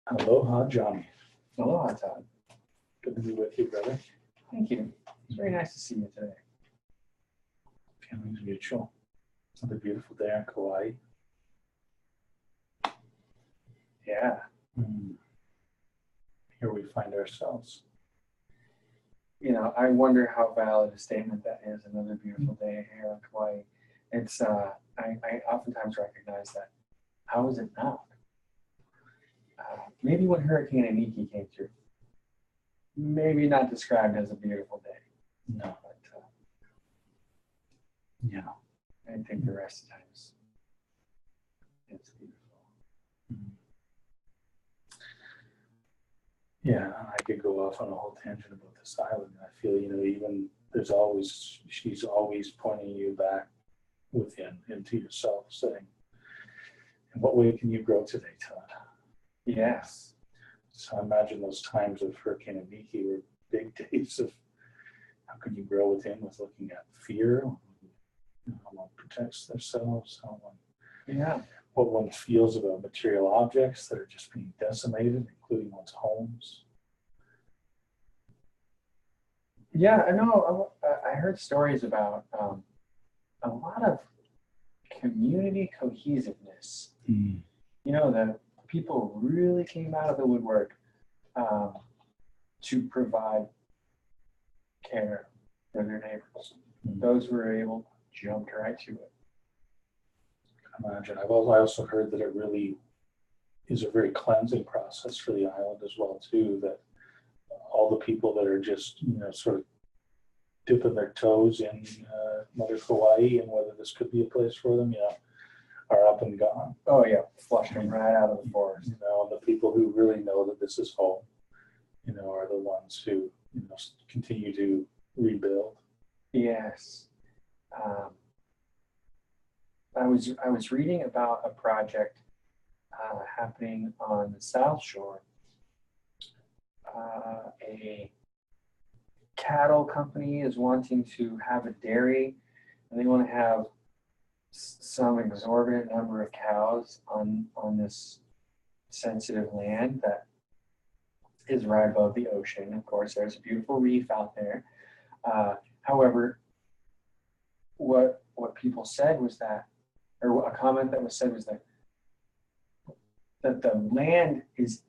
Aloha, Johnny. Aloha, Todd. Good to be with you, brother. Thank you. It's very nice to see you today. Feelings mutual. Another beautiful day on Kauai. Yeah. Here we find ourselves. You know, I wonder how valid a statement that is. Another beautiful day here on Kauai. It's I oftentimes recognize that. How is it not? Maybe when Hurricane Iniki came through. Maybe not described as a beautiful day. No. But Yeah. I think the rest of the times it's beautiful. Yeah, I could go off on a whole tangent about this island. I feel, even she's always pointing you back within, into yourself, saying, in what way can you grow today, Todd? Yes. So I imagine those times of Hurricane Iniki were big days of how can you grow within with looking at fear, how one protects themselves, what one feels about material objects that are just being decimated, including one's homes. Yeah, I know. I heard stories about a lot of community cohesiveness. You know, that people really came out of the woodwork to provide care for their neighbors. Those who were able jumped right to it. I can imagine. I also heard that it really is a very cleansing process for the island as well, too, that all the people that are just, sort of dipping their toes in Mother Kauai and whether this could be a place for them, are up and gone. Oh yeah, flushed them right out of the forest. And the people who really know that this is home, are the ones who, continue to rebuild. Yes. I was reading about a project happening on the South Shore. A cattle company is wanting to have a dairy, and they want to have some exorbitant number of cows on this sensitive land that is right above the ocean. Of course, there's a beautiful reef out there. However, what people said was that, or a comment that was said was that the land is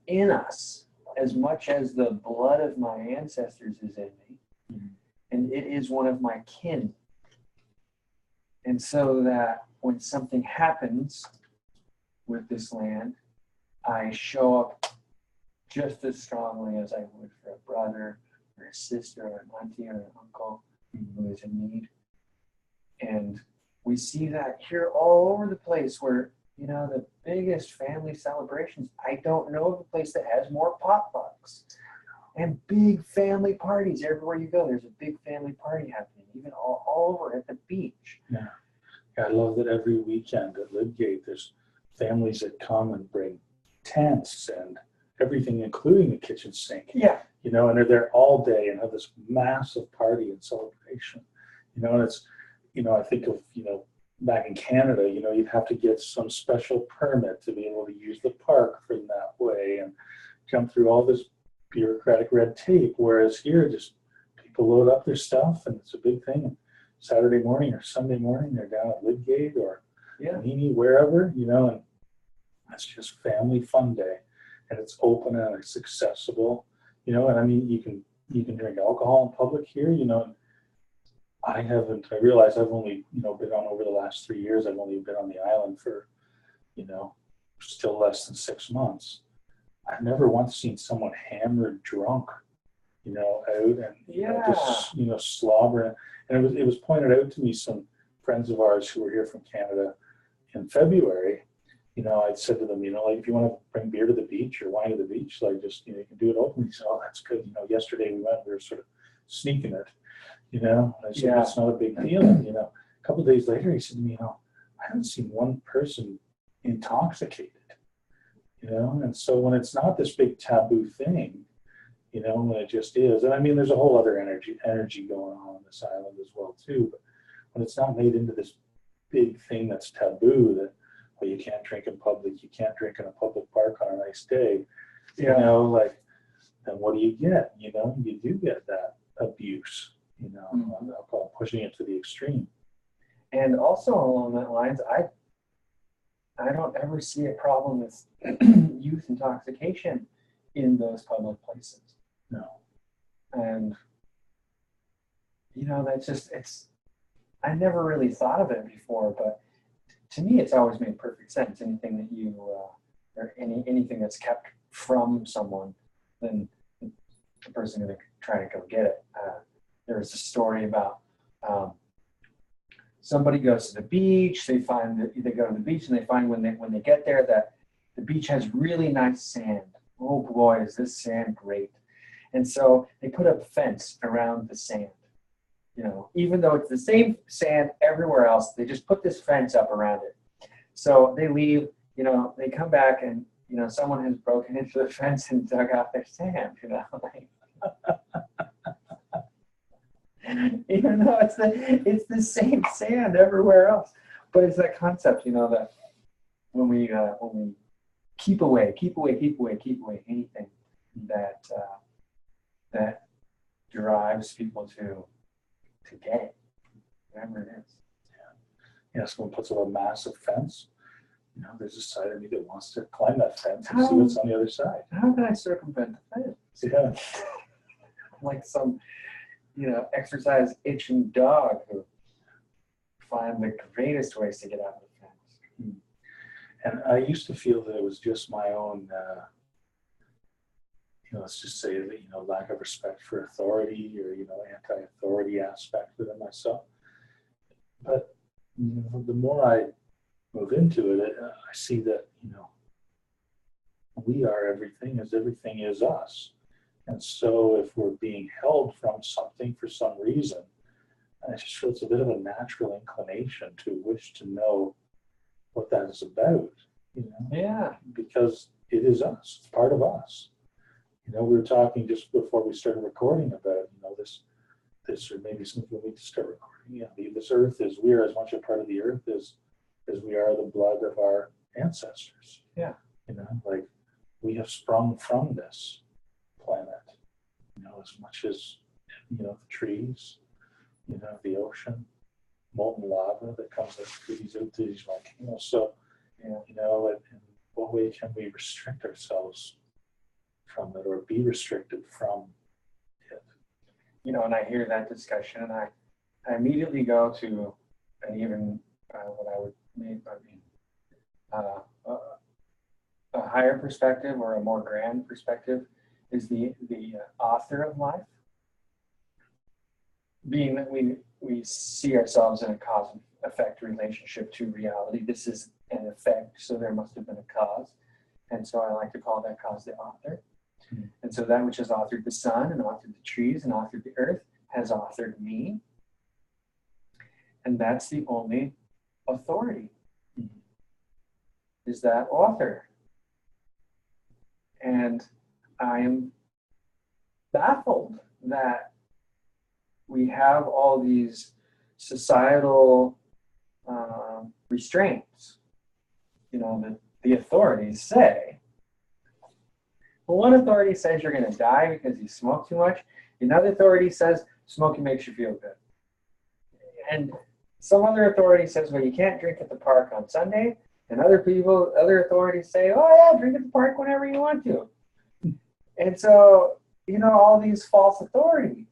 in us as much as the blood of my ancestors is in me, and it is one of my kin. And so that when something happens with this land, I show up just as strongly as I would for a brother or a sister or an auntie or an uncle who is in need. And we see that here all over the place where, the biggest family celebrations. I don't know of a place that has more potlucks and big family parties. Everywhere you go, there's a big family party happening, even all over at the beach. Yeah. I love that every weekend at Lidgate, there's families that come and bring tents and everything, including the kitchen sink. Yeah. And they're there all day and have this massive party and celebration. And it's, I think of, back in Canada, you'd have to get some special permit to be able to use the park for that way and jump through all this bureaucratic red tape. Whereas here, just people load up their stuff and it's a big thing. And Saturday morning or Sunday morning, they're down at Lidgate or Nini, wherever, and it's just family fun day. And it's open and it's accessible, and I mean, you can drink alcohol in public here, I realize I've only, been on over the last 3 years, I've only been on the island for, still less than 6 months. I've never once seen someone hammered drunk, out and just slobbering. And it was pointed out to me, some friends of ours who were here from Canada in February, I said to them, like, if you want to bring beer to the beach or wine to the beach, like, just, you can do it openly. He said, oh, that's good. Yesterday we were sort of sneaking it, I said, it's not a big deal. And, a couple of days later, he said to me, I haven't seen one person intoxicated, and so when it's not this big taboo thing, when it just is, and I mean, there's a whole other energy going on this island as well, too, but when it's not made into this big thing that's taboo, that well, you can't drink in public, you can't drink in a public park on a nice day, Yeah. like, then what do you get? You do get that abuse, on alcohol, pushing it to the extreme. And also along that lines, I don't ever see a problem with youth intoxication in those public places. No. And that's just I never really thought of it before, but to me it's always made perfect sense. Anything that you or anything that's kept from someone, then the person going to try to go get it. There was a story about somebody goes to the beach. They find that they go to the beach and they find when they get there that the beach has really nice sand. Oh boy, is this sand great! And so they put up a fence around the sand. Even though it's the same sand everywhere else, they just put this fence up around it. So they leave. They come back and someone has broken into the fence and dug out their sand. Even though it's the same sand everywhere else, but it's that concept, that when we keep away anything that drives people to get it, whatever it is. Yeah, someone puts up a massive fence. There's a side of me that wants to climb that fence and see what's on the other side. How can I circumvent the fence? Yeah. Like some exercise itching dog who find the greatest ways to get out of the fence. And I used to feel that it was just my own, let's just say that, lack of respect for authority or, anti-authority aspect within myself. But the more I move into it, I see that, we are everything as everything is us. And so if we're being held from something for some reason, I just feel it's a bit of a natural inclination to wish to know what that is about, Yeah. because it is us, it's part of us. We were talking just before we started recording about, this, or maybe something we need to start recording. Yeah, this earth we are as much a part of the earth as we are the blood of our ancestors. Yeah. Like we have sprung from this planet, as much as, the trees, the ocean, molten lava that comes out through these volcanoes. So, in what way can we restrict ourselves from it or be restricted from it? And I hear that discussion and I immediately go to an even what I would mean, a higher perspective or a more grand perspective is the author of life. Being that we see ourselves in a cause and effect relationship to reality. This is an effect, so there must have been a cause. And so I like to call that cause the author. Mm-hmm. And so that which has authored the sun and authored the trees and authored the earth has authored me. And that's the only authority, is that author. And I am baffled that we have all these societal restraints. The authorities say, well, one authority says you're going to die because you smoke too much. Another authority says smoking makes you feel good. And some other authority says, well, you can't drink at the park on Sunday. And other authorities say, oh yeah, drink at the park whenever you want to. And so, all these false authorities.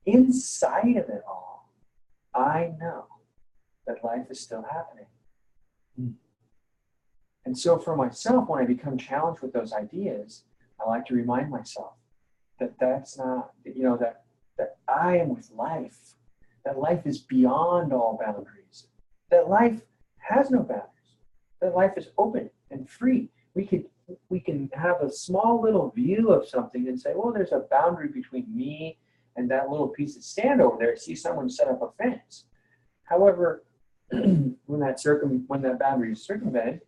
Inside of it all, I know that life is still happening. And so for myself, when I become challenged with those ideas, I like to remind myself that that's not, that I am with life, that life is beyond all boundaries, that life has no boundaries, that life is open and free. We can have a small little view of something and say, well, there's a boundary between me and that little piece of sand over there. See someone set up a fence. However, when that boundary is circumvented,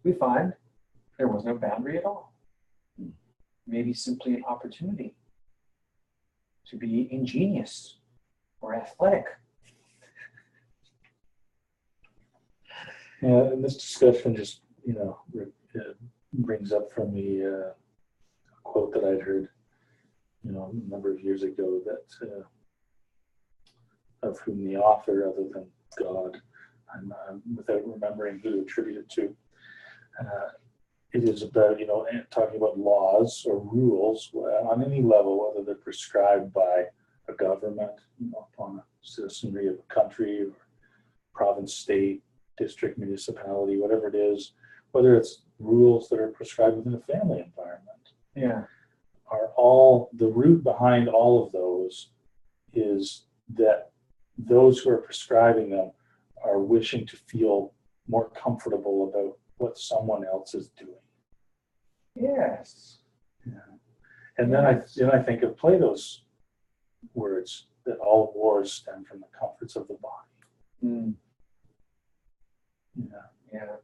we find there was no boundary at all. Maybe simply an opportunity to be ingenious or athletic. Yeah, and this discussion just, brings up for me a quote that I'd heard, a number of years ago that of whom the author, other than God, without remembering who to attribute it to, uh, it is about, talking about laws or rules on any level, whether they're prescribed by a government, upon a citizenry of a country or province, state, district, municipality, whatever it is, whether it's rules that are prescribed within a family environment, Yeah. are all the root behind all of those is that those who are prescribing them are wishing to feel more comfortable about what someone else is doing. Yes. Yeah. And then I think of Plato's words that all wars stem from the comforts of the body. Mm. Yeah. Yeah.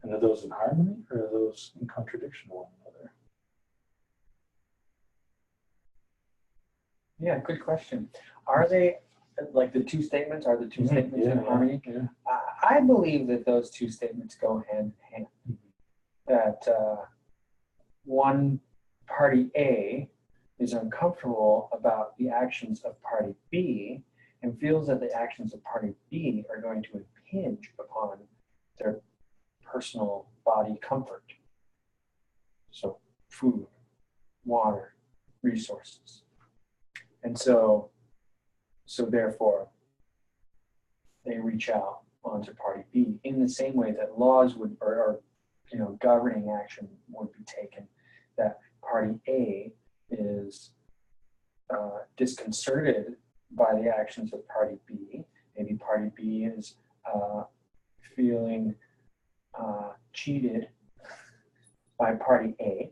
And are those in harmony or are those in contradiction to one another? Yeah, good question. Are they like the two statements? Are the two statements in harmony? Yeah. I believe that those two statements go hand in hand. That one party A is uncomfortable about the actions of party B and feels that the actions of party B are going to impinge upon their personal body comfort. So food, water, resources. And so therefore, they reach out onto party B in the same way that laws would, or governing action would be taken, that party A is disconcerted by the actions of party B. Maybe party B is feeling cheated by party A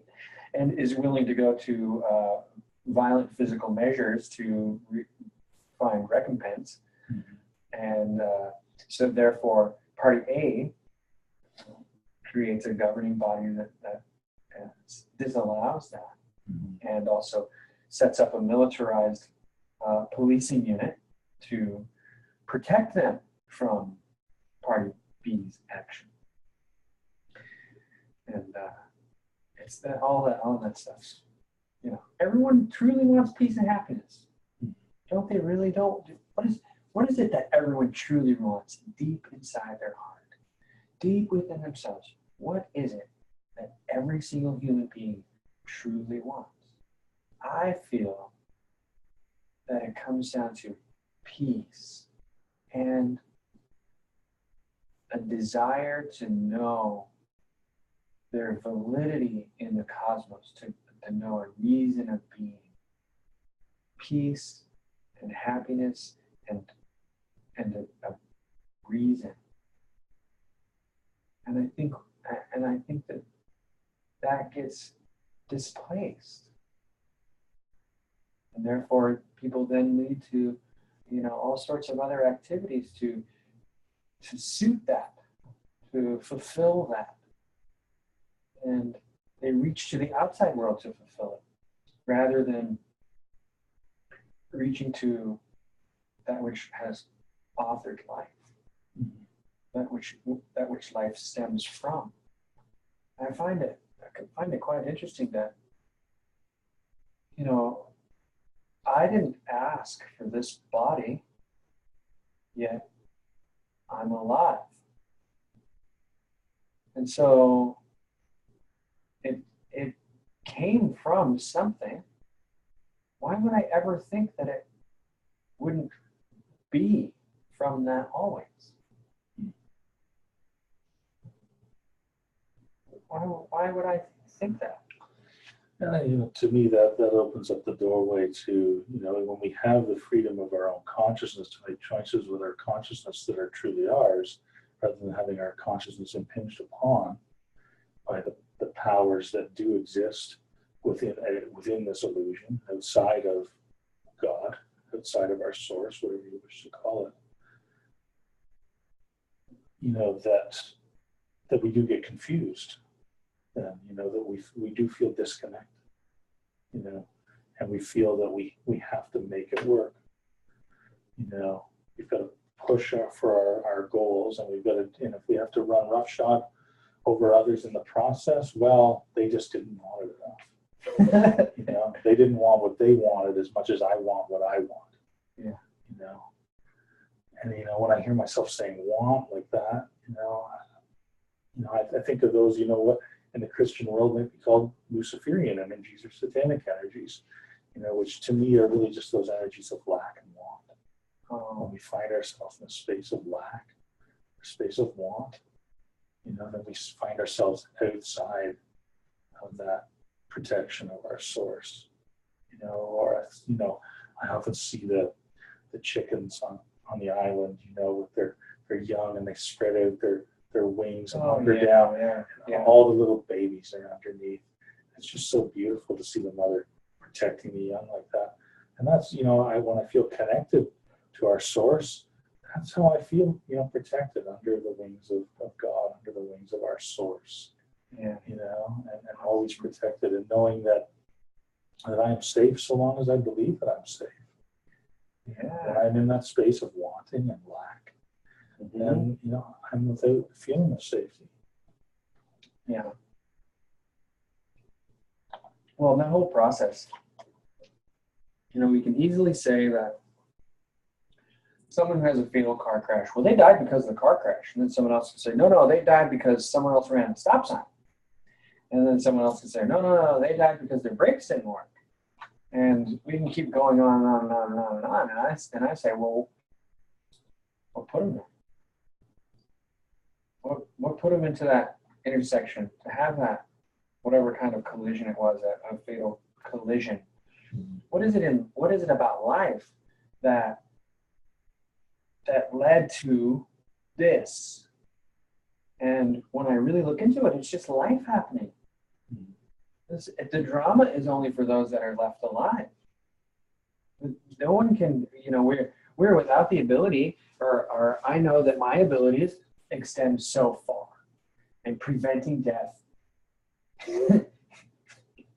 and is willing to go to violent physical measures to find recompense. Mm-hmm. And so therefore party A creates a governing body that disallows that. Mm-hmm. And also sets up a militarized policing unit to protect them from party B's action. And it's all that stuff. Everyone truly wants peace and happiness. Don't they really? What is it that everyone truly wants deep inside their heart, deep within themselves? What is it that every single human being truly wants? I feel that it comes down to peace and a desire to know their validity in the cosmos, to know a reason of being. Peace and happiness and a reason. And I think that gets displaced. And therefore people then lead to, all sorts of other activities to suit that, to fulfill that. And they reach to the outside world to fulfill it, rather than reaching to that which has authored life, that which life stems from. I find it quite interesting that, I didn't ask for this body, yet I'm alive. And so it came from something. Why would I ever think that it wouldn't be from that always? Why would I think that? To me, that opens up the doorway to, when we have the freedom of our own consciousness to make choices with our consciousness that are truly ours, rather than having our consciousness impinged upon by the powers that do exist within this illusion, outside of God, outside of our source, whatever you wish to call it. That we do get confused. That we do feel disconnected, and we feel that we have to make it work. We've got to push for our goals, and we've got to, and if we have to run roughshod over others in the process, well, they just didn't want it enough. You know, they didn't want what they wanted as much as I want what I want. Yeah. You know, and you know, when I hear myself saying "want" like that, I think of those, what in the Christian world might be called Luciferian energies or satanic energies, which to me are really just those energies of lack and want. When we find ourselves in a space of lack, a space of want, then we find ourselves outside of that protection of our source. I often see the chickens on the island, with their young, and they spread out their wings and hunker down, and all the little babies are underneath. It's just so beautiful to see the mother protecting the young like that. And that's, when I feel connected to our source, that's how I feel, protected under the wings of God, under the wings of our source. Yeah. And always protected, and knowing that I am safe so long as I believe that I'm safe. Yeah. When I'm in that space of wanting and lack, then I'm without feeling of safety. Yeah. Well, in that whole process, we can easily say that someone who has a fatal car crash, well, they died because of the car crash. And then someone else can say, no, they died because someone else ran a stop sign. And then someone else can say, no, they died because their brakes didn't work. And we can keep going on and on and on and on and on. And I say, well, what put them there? What put them into that intersection to have that, whatever kind of collision it was, a fatal collision? What is it about life that led to this? And when I really look into it, it's just life happening. The drama is only for those that are left alive. No one can, we're without the ability, or I know that my abilities extend so far, and preventing death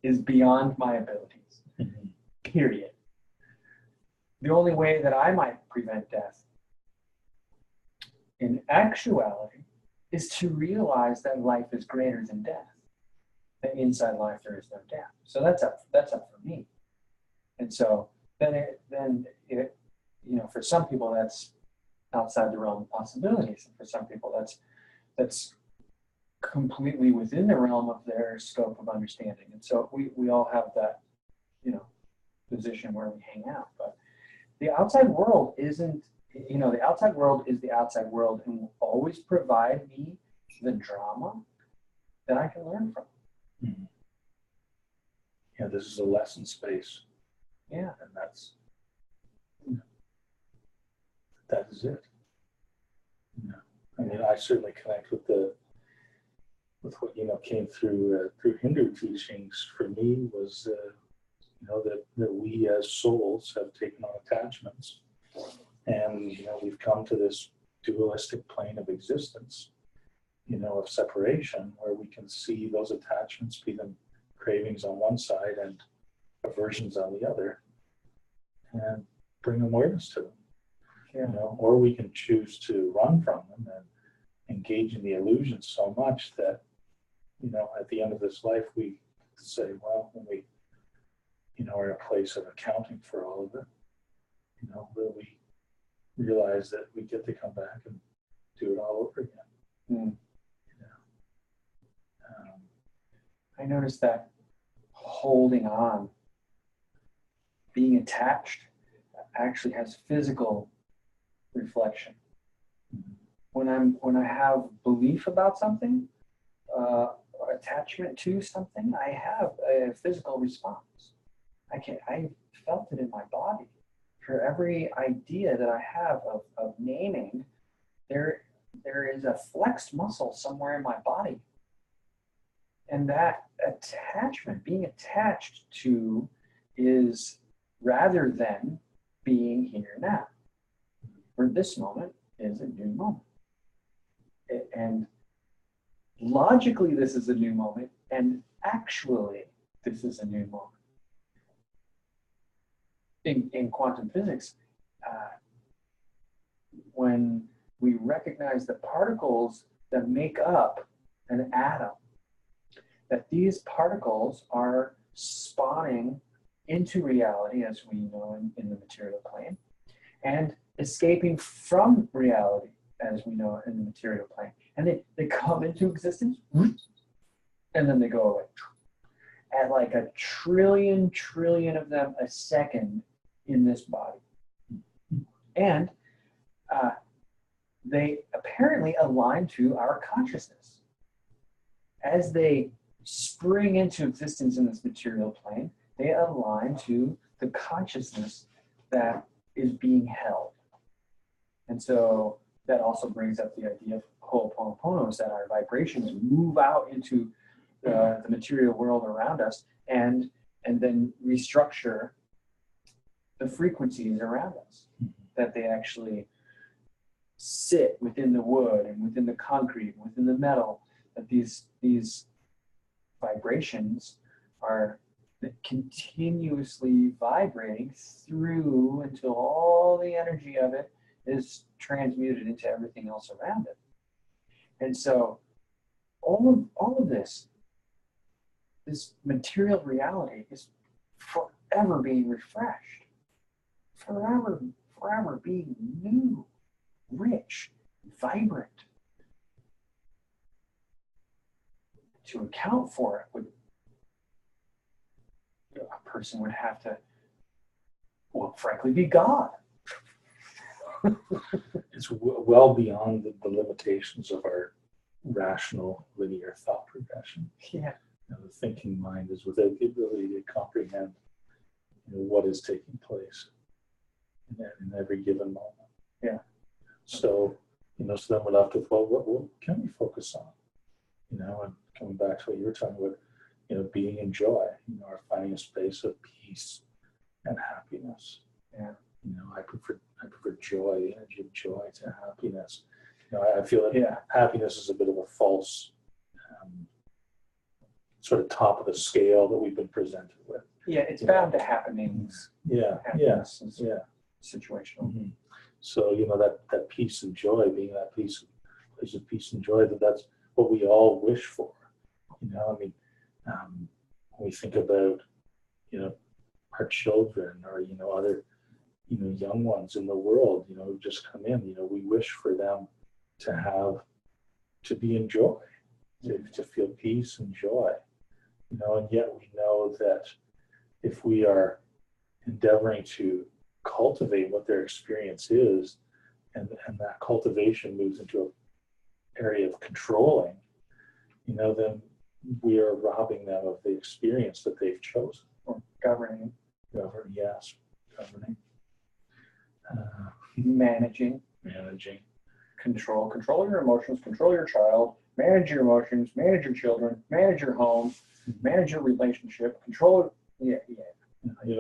is beyond my abilities. Period. The only way that I might prevent death in actuality is to realize that life is greater than death. That inside life there is no death. So that's up for me. And so then for some people that's outside the realm of possibilities, and for some people that's completely within the realm of their scope of understanding. And so we all have that position where we hang out. But the outside world isn't, the outside world is the outside world, and will always provide me the drama that I can learn from. Mm-hmm. Yeah, this is a lesson space. Yeah. And that is it. I mean, I certainly connect with what came through Hindu teachings. For me, was that we as souls have taken on attachments, and we've come to this dualistic plane of existence, of separation, where we can see those attachments, be them cravings on one side and aversions on the other, and bring awareness to them. Or we can choose to run from them and engage in the illusion so much that at the end of this life we say, well, when we are in a place of accounting for all of it, that we realize that we get to come back and do it all over again. I noticed that holding on, being attached, actually has physical reflection. When I have belief about something, or attachment to something, I have a physical response. I felt it in my body. For every idea that I have of naming, there is a flexed muscle somewhere in my body. And that attachment, being attached to, is rather than being here now. For this moment is a new moment. And logically, this is a new moment, and actually, this is a new moment. In quantum physics, when we recognize the particles that make up an atom, that these particles are spawning into reality as we know in the material plane, and escaping from reality as we know in the material plane. And they come into existence, and then they go away. At like a trillion of them a second in this body. And they apparently align to our consciousness. As they spring into existence in this material plane, they align to the consciousness that is being held. And so that also brings up the idea of Ho'oponopono, is that our vibrations move out into the material world around us and then restructure the frequencies around us, that they actually sit within the wood and within the concrete, within the metal, that these vibrations are continuously vibrating through until all the energy of it is transmuted into everything else around it. And so all of this material reality is forever being refreshed, forever being new, rich, vibrant. To account for it, a person would have to, well, frankly, be God. It's well beyond the limitations of our rational linear thought progression. Yeah. The thinking mind is without the ability to comprehend what is taking place in every given moment. Yeah. So, so then we're left with, well, what can we focus on? And coming back to what you were talking about, being in joy, or finding a space of peace and happiness. Yeah. I prefer joy, the energy of joy to happiness. I feel that happiness is a bit of a false sort of top of the scale that we've been presented with. Yeah, it's bound to happenings. Yeah, happiness is situational. Mm-hmm. So that peace and joy, being that place of peace and joy, that's what we all wish for. When we think about our children or other young ones in the world who've just come in, we wish for them to be in joy, to feel peace and joy. And yet we know that if we are endeavoring to cultivate what their experience is, and that cultivation moves into an area of controlling, then we are robbing them of the experience that they've chosen. Or governing. Governing. Managing. Control your emotions, control your child, manage your emotions, manage your children, manage your home, manage your relationship, control.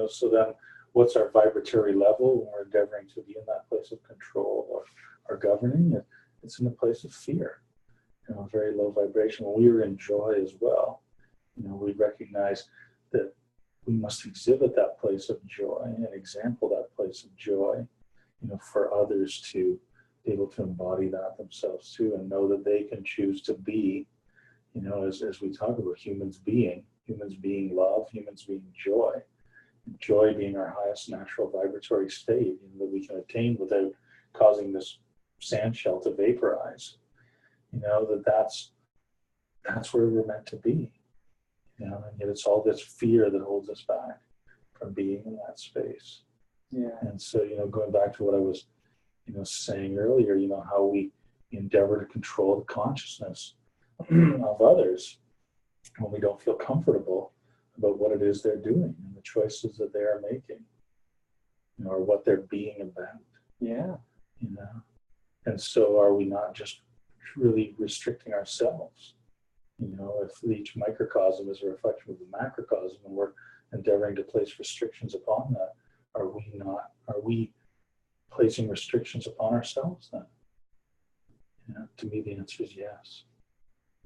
So then what's our vibratory level when we're endeavoring to be in that place of control or governing? It's in a place of fear, very low vibration. When we are in joy as well, we recognize that we must exhibit that place of joy and example that place of joy, for others to be able to embody that themselves too, and know that they can choose to be, as we talk about humans being love, humans being joy being our highest natural vibratory state that we can attain without causing this sand shell to vaporize. That's where we're meant to be. And yet it's all this fear that holds us back from being in that space. Yeah. And so, going back to what I was, saying earlier, how we endeavor to control the consciousness of others when we don't feel comfortable about what it is they're doing and the choices that they are making, or what they're being about. Yeah. And so are we not just really restricting ourselves? If each microcosm is a reflection of the macrocosm and we're endeavoring to place restrictions upon that, are we placing restrictions upon ourselves then? To me, the answer is yes.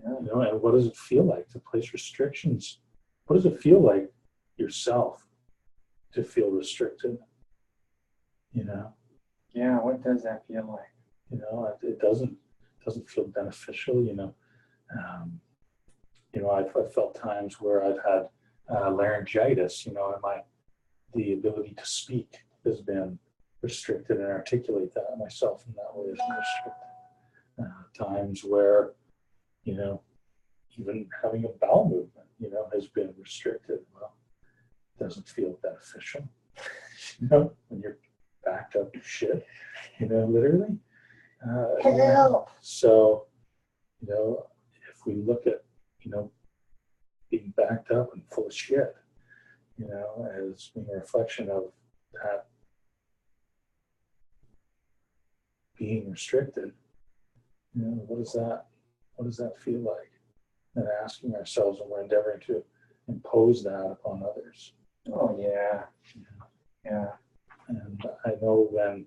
Yeah. And what does it feel like to place restrictions? What does it feel like yourself to feel restricted? Yeah, what does that feel like? It doesn't feel beneficial. I've felt times where I've had laryngitis, and the ability to speak has been restricted, and articulate that myself in that way has been restricted. Times where, even having a bowel movement, has been restricted. Well, it doesn't feel beneficial, when you're backed up to shit, literally. So, if we look at, being backed up and full of shit, as being a reflection of that being restricted, what does that feel like? And asking ourselves when we're endeavoring to impose that upon others. Oh yeah. Yeah. And I know when,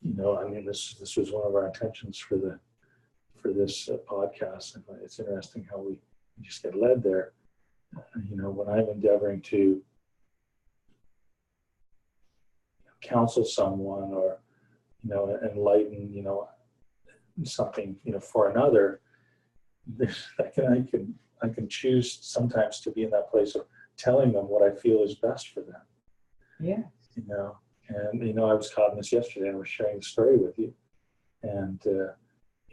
this was one of our intentions for this podcast, and it's interesting how we just get led there. When I'm endeavoring to counsel someone or, enlighten, something, for another, I can choose sometimes to be in that place of telling them what I feel is best for them. Yeah. And, I was caught in this yesterday, and I was sharing the story with you. And,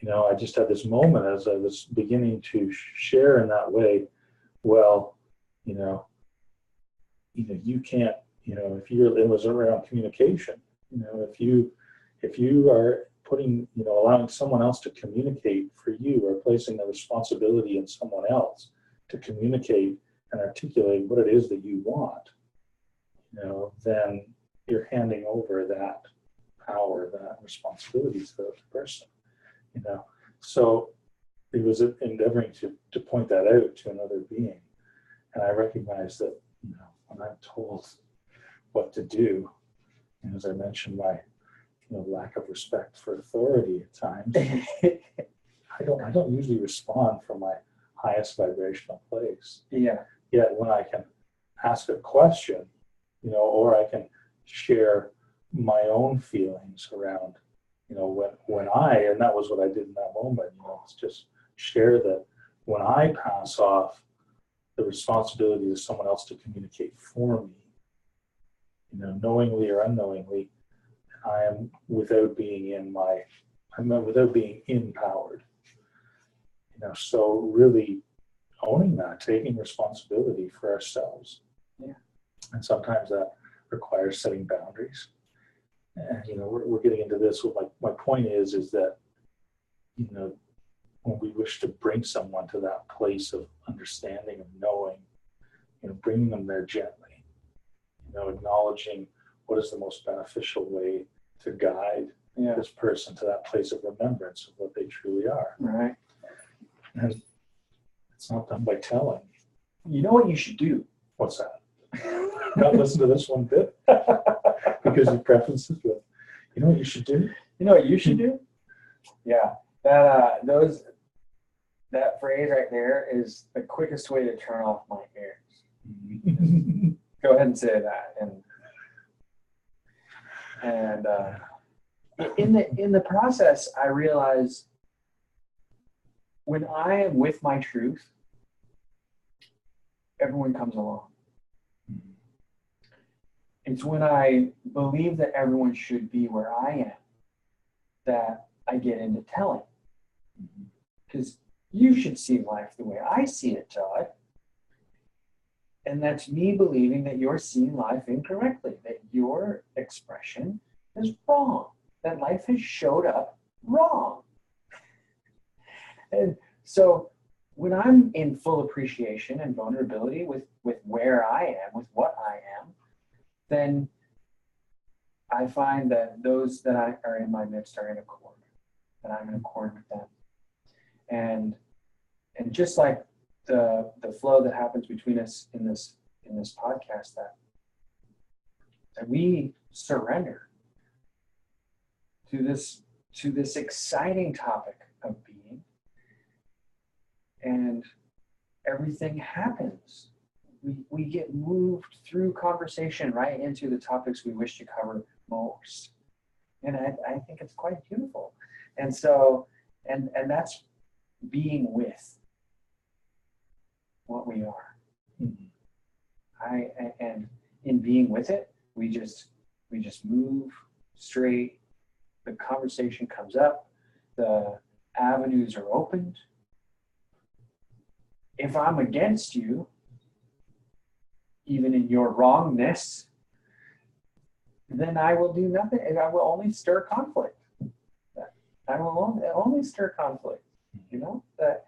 I just had this moment as I was beginning to share in that way. Well, you can't, it was around communication, if you are putting, allowing someone else to communicate for you, or placing the responsibility in someone else to communicate and articulate what it is that you want, then you're handing over that power, that responsibility to the person, So it was endeavoring to point that out to another being. And I recognize that, when I'm told what to do, and as I mentioned, my lack of respect for authority at times, I don't usually respond from my highest vibrational place. Yeah. Yet when I can ask a question, or I can share my own feelings around, and that was what I did in that moment, it's just share that when I pass off the responsibility to someone else to communicate for me, knowingly or unknowingly, I am without being empowered. So really owning that, taking responsibility for ourselves. Yeah. And sometimes that requires setting boundaries. And we're getting into this. My point is that when we wish to bring someone to that place of understanding, of knowing, bringing them there gently, acknowledging what is the most beneficial way to guide this person to that place of remembrance of what they truly are. Right. And it's not done by telling. You know what you should do? What's that? Not listen to this one bit because you preface it with, what you should do? You know what you should do? Yeah. That phrase right there is the quickest way to turn off my ears. Go ahead and say that. And in the process, I realize when I am with my truth, everyone comes along. It's when I believe that everyone should be where I am that I get into telling. Because you should see life the way I see it, Todd. And that's me believing that you're seeing life incorrectly, that your expression is wrong, that life has showed up wrong. And so when I'm in full appreciation and vulnerability with where I am, with what I am, then I find that those that are in my midst are in accord, that I'm in accord with them. And just like the flow that happens between us in this podcast, that we surrender to this exciting topic of being, and everything happens. We get moved through conversation right into the topics we wish to cover most. And I think it's quite beautiful. And so, and that's being with what we are. Mhm. And in being with it, we just move straight. The conversation comes up, the avenues are opened. If I'm against you, even in your wrongness, then I will do nothing, and I will only stir conflict. I will only stir conflict. You know that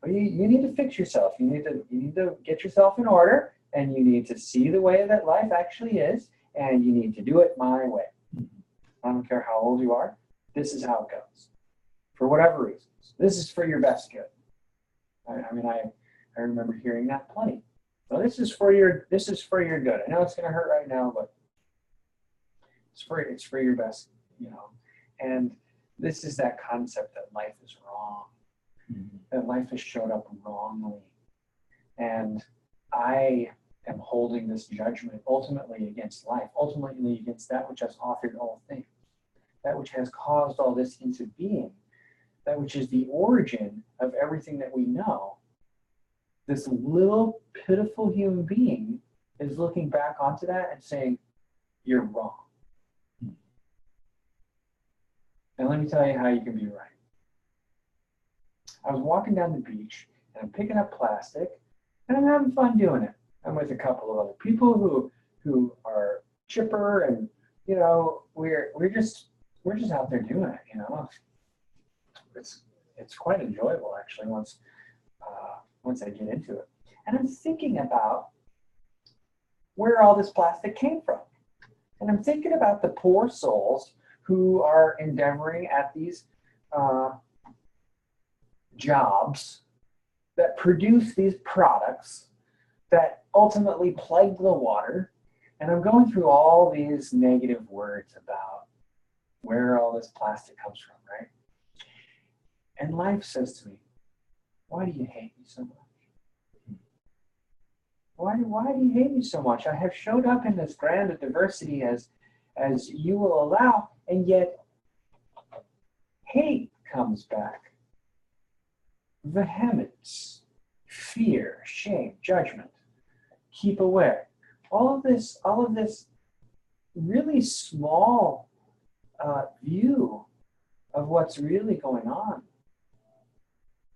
you need to fix yourself. You need to get yourself in order, and you need to see the way that life actually is, and you need to do it my way. I don't care how old you are. This is how it goes. For whatever reasons, this is for your best good. I remember hearing that plenty. So this is for your good. I know it's going to hurt right now, but it's for your best, you know. And this is that concept that life is wrong, that life has showed up wrongly, and I am holding this judgment ultimately against life, ultimately against that which has authored all things, that which has caused all this into being, that which is the origin of everything that we know. This little pitiful human being is looking back onto that and saying, you're wrong. And let me tell you how you can be right. I was walking down the beach and I'm picking up plastic and I'm having fun doing it. I'm with a couple of other people who are chipper, and you know, we're just out there doing it, you know. It's quite enjoyable actually once I get into it. And I'm thinking about where all this plastic came from. And I'm thinking about the poor souls who are endeavoring at these jobs that produce these products that ultimately plague the water. And I'm going through all these negative words about where all this plastic comes from, right? And life says to me, why do you hate me so much? Why do you hate me so much? I have showed up in this grand diversity as you will allow, and yet hate comes back. Vehemence, fear, shame, judgment. Keep away. All of this really small view of what's really going on.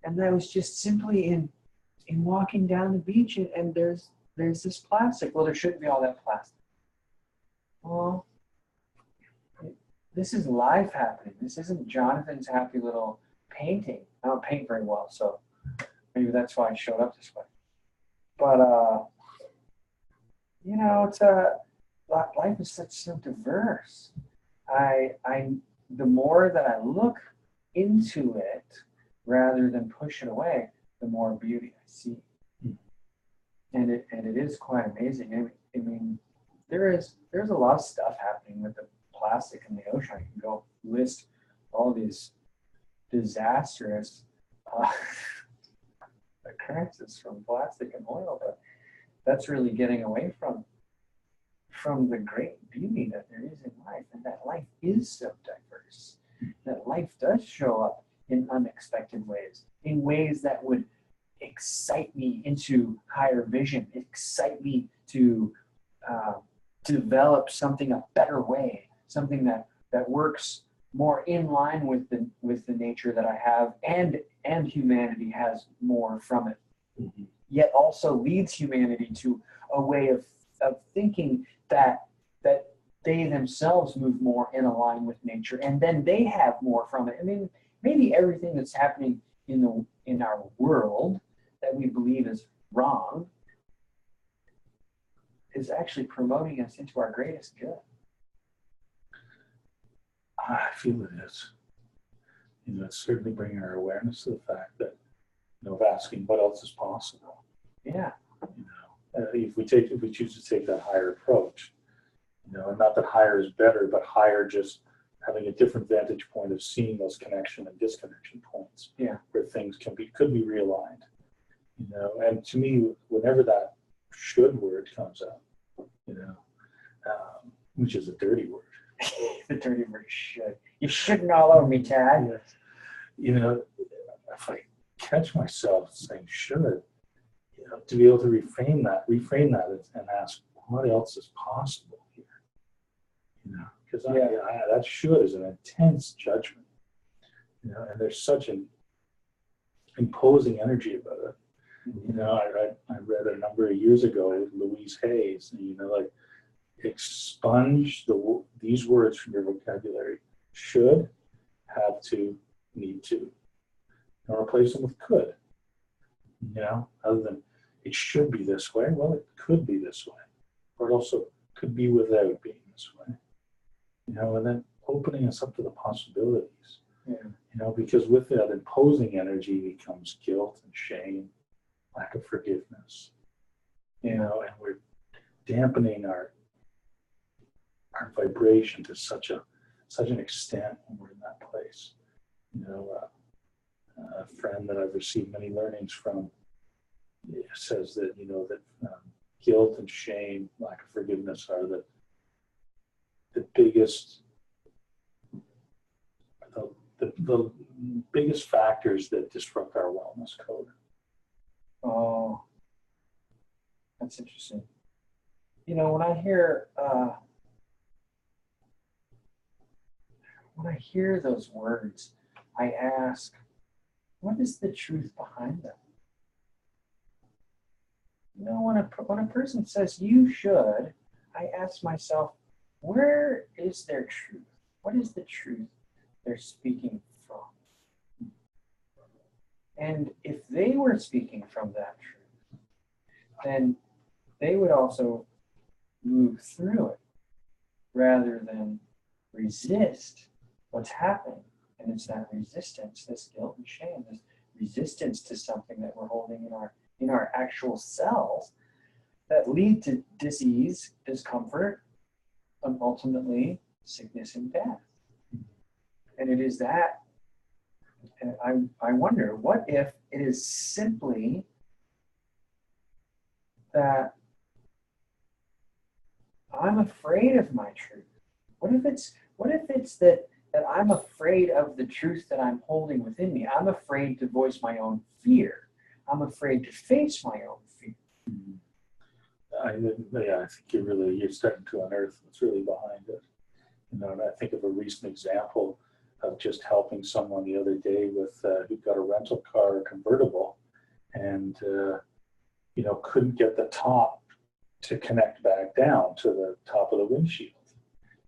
And that was just simply in walking down the beach, and there's this plastic. Well, there shouldn't be all that plastic. Well, this is life happening. This isn't Jonathan's happy little painting. I don't paint very well, so maybe that's why I showed up this way. But you know, it's life is so diverse. The more that I look into it rather than push it away, the more beauty I see. And it is quite amazing. I mean, there's a lot of stuff happening with the plastic in the ocean. I can go list all these disastrous occurrences from plastic and oil, but that's really getting away from the great beauty that there is in life, and that life is so diverse, that life does show up in unexpected ways, in ways that would excite me into higher vision, excite me to develop something a better way, something that works more in line with the nature that I have, and humanity has more from it. Mm-hmm. Yet also leads humanity to a way of thinking that they themselves move more in line with nature, and then they have more from it. I mean, maybe everything that's happening in our world that we believe is wrong is actually promoting us into our greatest good. I feel it is. You know, it's certainly bringing our awareness to the fact that, you know, of asking what else is possible. Yeah. You know, if we choose to take that higher approach, you know, and not that higher is better, but higher just having a different vantage point of seeing those connection and disconnection points. Yeah. Where things could be realigned. You know, and to me, whenever that should word comes up, you know, which is a dirty word, The dirty word should. You shouldn't all over me, Tad. Yes. You know, if I catch myself saying should, you know, to be able to reframe that and ask what else is possible here, you know, because that should is an intense judgment, you know, and there's such an imposing energy about it. You know, I read a number of years ago with Louise Hayes, and, you know, like, expunge these words from your vocabulary. Should, have to, need to. And replace them with could. You know, other than it should be this way, well, it could be this way. Or it also could be without being this way. You know, and then opening us up to the possibilities. Yeah. You know, because with that imposing energy becomes guilt and shame, lack of forgiveness. You know, and we're dampening our vibration to such an extent when we're in that place. You know, a friend that I've received many learnings from says that, you know, that guilt and shame, lack of forgiveness are the biggest the biggest factors that disrupt our wellness code. Oh, that's interesting. You know, when I hear those words, I ask, what is the truth behind them? You know, when a person says you should, I ask myself, where is their truth? What is the truth they're speaking from? And if they were speaking from that truth, then they would also move through it rather than resist what's happening. And it's that resistance, this guilt and shame, this resistance to something that we're holding in our actual cells that lead to disease, discomfort, and ultimately sickness and death. And it is that, and I wonder, what if it is simply that I'm afraid of my truth? What if it's that I'm afraid of the truth that I'm holding within me? I'm afraid to voice my own fear. I'm afraid to face my own fear. I think you're starting to unearth what's really behind it. You know, and I think of a recent example of just helping someone the other day with who got a rental car convertible, and you know, couldn't get the top to connect back down to the top of the windshield.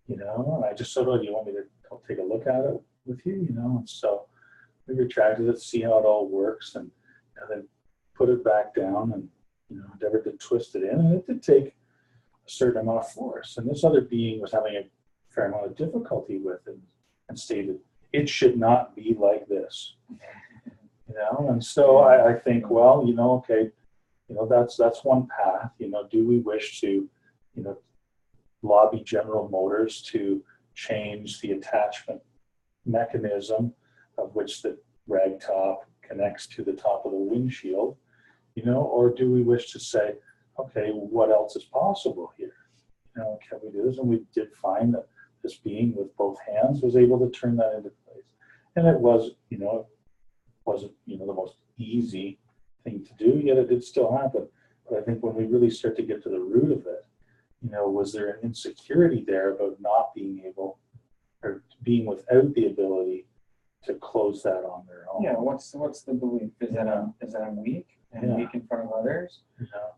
You know, and I just said, "Oh, do you want me to take a look at it with you?" You know, and so we retracted it, see how it all works, and then put it back down, and, you know, endeavored to twist it in, and it did take a certain amount of force. And this other being was having a fair amount of difficulty with it, and stated, "It should not be like this." You know, and so I think, well, you know, okay, you know, that's one path. You know, do we wish to, you know, lobby General Motors to change the attachment mechanism of which the rag top connects to the top of the windshield, you know, or do we wish to say, okay, what else is possible here? You know, can we do this? And we did find that this being with both hands was able to turn that into place. And it was, you know, wasn't, you know, the most easy thing to do, yet it did still happen. But I think when we really start to get to the root of it, you know, was there an insecurity there about not being able, or being without the ability to close that on their own? Yeah, what's the belief? Is that I'm weak and weak in front of others? You know,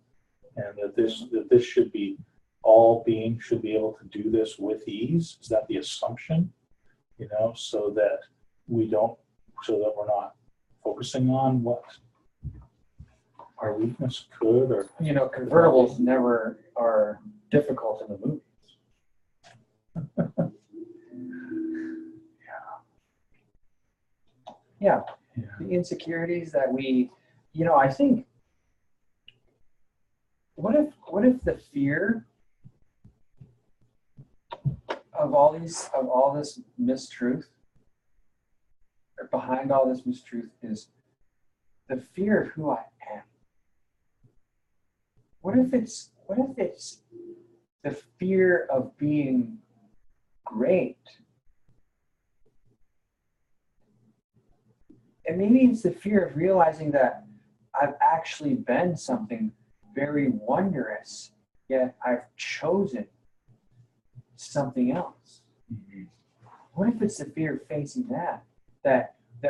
and that this should be, all beings should be able to do this with ease. Is that the assumption? You know, so that we're not focusing on what our weakness could, or, you know, convertibles never are difficult in the movies. Yeah. The insecurities that we, you know, I think, what if the fear of all this mistruth, or behind all this mistruth, is the fear of who I am? What if it's the fear of being great. And maybe it's the fear of realizing that I've actually been something very wondrous, yet I've chosen something else. Mhm. What if it's the fear of facing that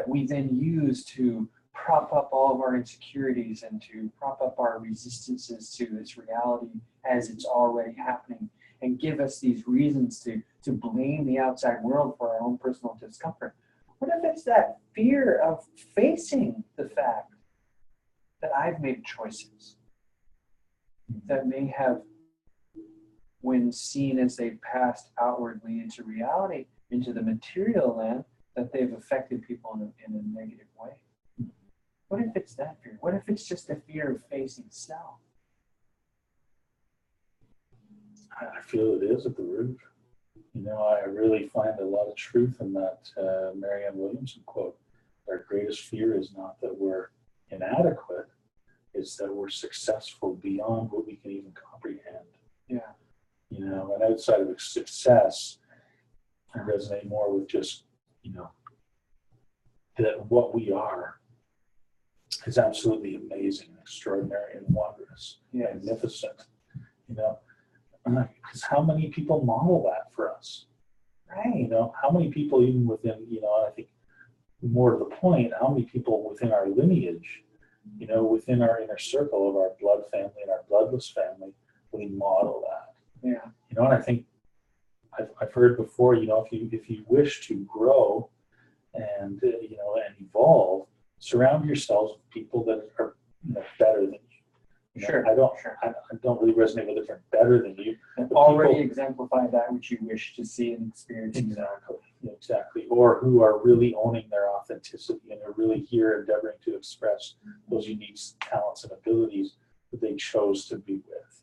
we then use to prop up all of our insecurities and to prop up our resistances to this reality as it's already happening, and give us these reasons to blame the outside world for our own personal discomfort? What if it's that fear of facing the fact that I've made choices that may have, when seen as they've passed outwardly into reality, into the material land, that they've affected people in a negative way? What if it's that fear? What if it's just the fear of facing self? I feel it is at the root. I really find a lot of truth in that Marianne Williamson quote. Our greatest fear is not that we're inadequate, it's that we're successful beyond what we can even comprehend. Yeah. And outside of success, I resonate more with just, that what we are is absolutely amazing, extraordinary, and wondrous, magnificent. Because how many people model that for us? Right. How many people even within, I think more to the point, how many people within our lineage, within our inner circle of our blood family and our bloodless family, we model that. Yeah. And I think I've heard before, if you wish to grow and and evolve, surround yourselves with people that are better than you. Sure. I don't really resonate with if they're better than you. And already exemplify that which you wish to see and experience. Exactly. Or who are really owning their authenticity and are really here endeavoring to express those unique talents and abilities that they chose to be with.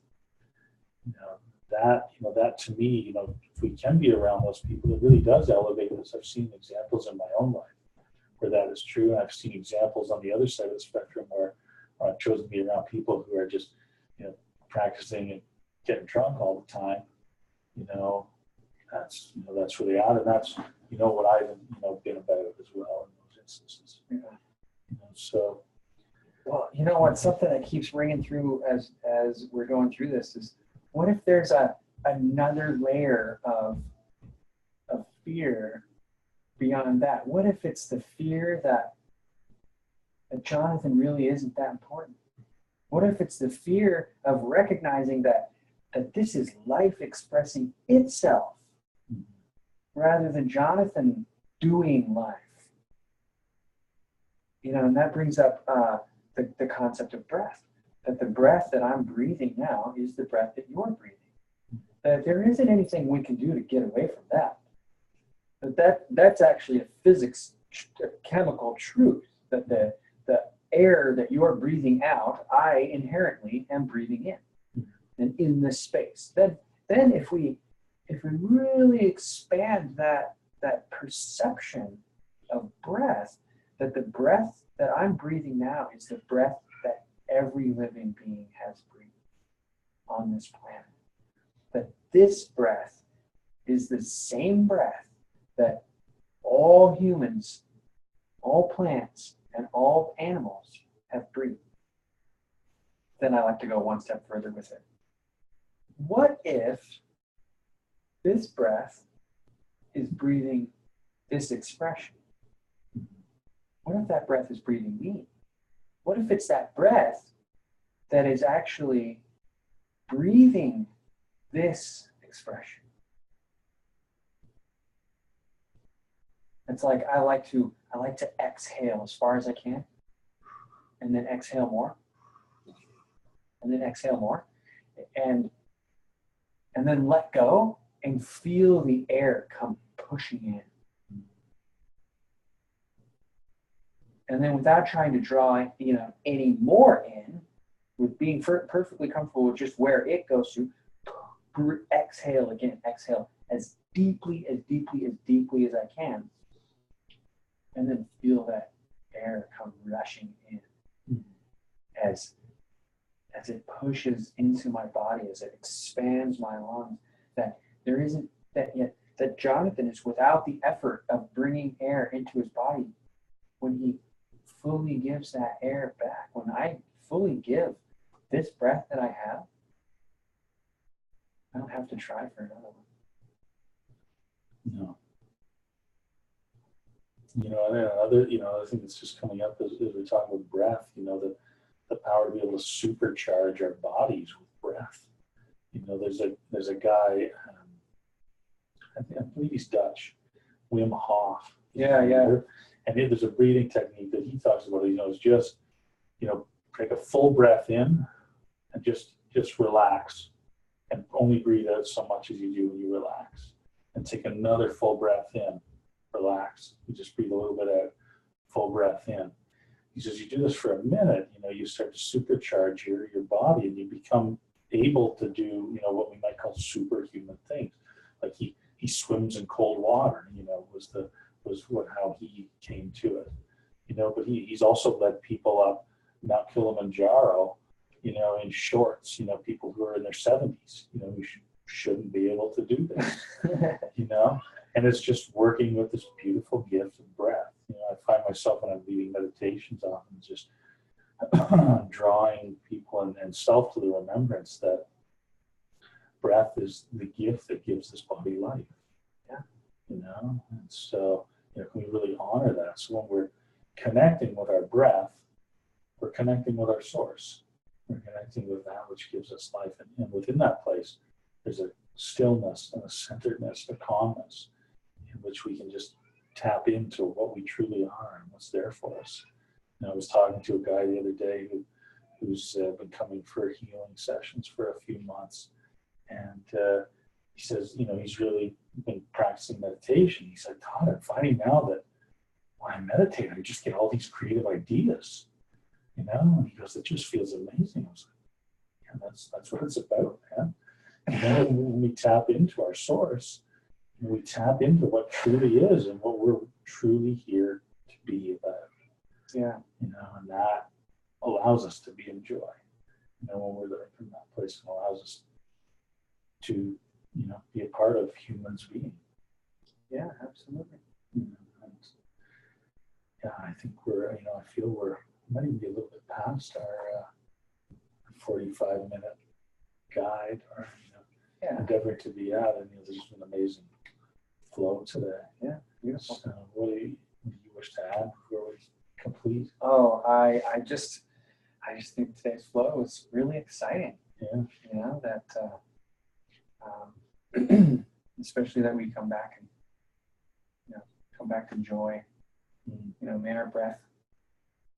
That to me, if we can be around those people, it really does elevate us. I've seen examples in my own life where that is true. And I've seen examples on the other side of the spectrum where I've chosen to be around people who are just, practicing and getting drunk all the time. That's really odd. And that's, what I've, been about as well in those instances. Yeah. So. Well, what? Something that keeps ringing through as we're going through this is, what if there's another layer of fear beyond that? What if it's the fear that Jonathan really isn't that important? What if it's the fear of recognizing that this is life expressing itself rather than Jonathan doing life? And that brings up the concept of breath. That the breath that I'm breathing now is the breath that you're breathing. That there isn't anything we can do to get away from that. But that's actually a chemical truth. That the air that you're breathing out, I inherently am breathing in. And in this space. Then if we really expand that perception of breath, that the breath that I'm breathing now is the breath that every living being has breathed on this planet. That this breath is the same breath that all humans, all plants, and all animals have breathed. Then I like to go one step further with it. What if this breath is breathing this expression? What if that breath is breathing me? What if it's that breath that is actually breathing this expression? It's like I like to exhale as far as I can, and then exhale more, and then exhale more, and then let go and feel the air come pushing in. And then without trying to draw, any more in, with being perfectly comfortable with just where it goes to, exhale again, exhale as deeply as I can. And then feel that air come rushing in as it pushes into my body, as it expands my lungs, that there isn't that yet that Jonathan is without the effort of bringing air into his body when he fully gives that air back. When I fully give this breath that I have, I don't have to try for another one. No. You know, and then another, other thing that's just coming up is we're talking about breath, the power to be able to supercharge our bodies with breath. There's a guy, I believe he's Dutch, Wim Hof. Yeah. And there's a breathing technique that he talks about. It's just, take a full breath in and just relax, and only breathe out so much as you do when you relax. And take another full breath in, relax. You just breathe a little bit out, full breath in. He says, you do this for a minute, you start to supercharge your body, and you become able to do, what we might call superhuman things. Like he swims in cold water, was how he came to it. But he's also led people up Mount Kilimanjaro, in shorts, people who are in their 70s, who shouldn't be able to do this, and it's just working with this beautiful gift of breath. I find myself when I'm leading meditations often just drawing people and self to the remembrance that breath is the gift that gives this body life. Yeah. And so, can we really honor that? So when we're connecting with our breath, we're connecting with our source. We're connecting with that which gives us life. And within that place, there's a stillness and a centeredness, a calmness in which we can just tap into what we truly are and what's there for us. I was talking to a guy the other day who's been coming for healing sessions for a few months. And he says, he's really been practicing meditation. He said, Todd, I'm finding now that when I meditate, I just get all these creative ideas, and he goes, it just feels amazing. I was like, yeah, that's what it's about, man. When we tap into our source, we tap into what truly is and what we're truly here to be about. Yeah. And that allows us to be in joy. When we're there from that place, it allows us to, be a part of humans being. Yeah, absolutely. And, yeah, I think I feel we're might even be a little bit past our 45-minute guide or endeavor to be at. And there's just an amazing flow today. Yeah, beautiful. So what do you wish to add before we complete? Oh, I just think today's flow was really exciting. Yeah. That especially that we come back and come back to joy. May our breath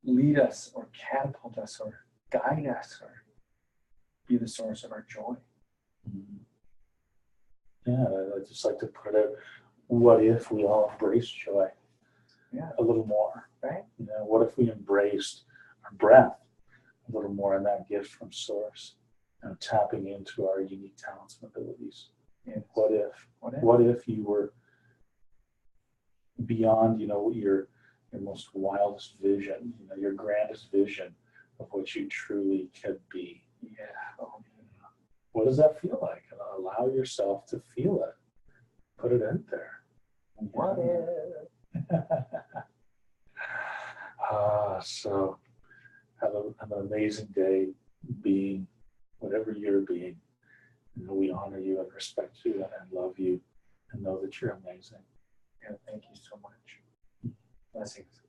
lead us or catapult us or guide us or be the source of our joy. Yeah, I'd just like to put out, what if we all embraced joy a little more, right? What if we embraced our breath a little more in that gift from source, tapping into our unique talents and abilities. Yes. What if you were beyond, your most wildest vision, your grandest vision of what you truly could be? Yeah. What does that feel like? Allow yourself to feel it. Put it out there. What if? So have an amazing day being whatever you're being. We honor you and respect you and love you and know that you're amazing. Yeah, thank you so much. Blessings.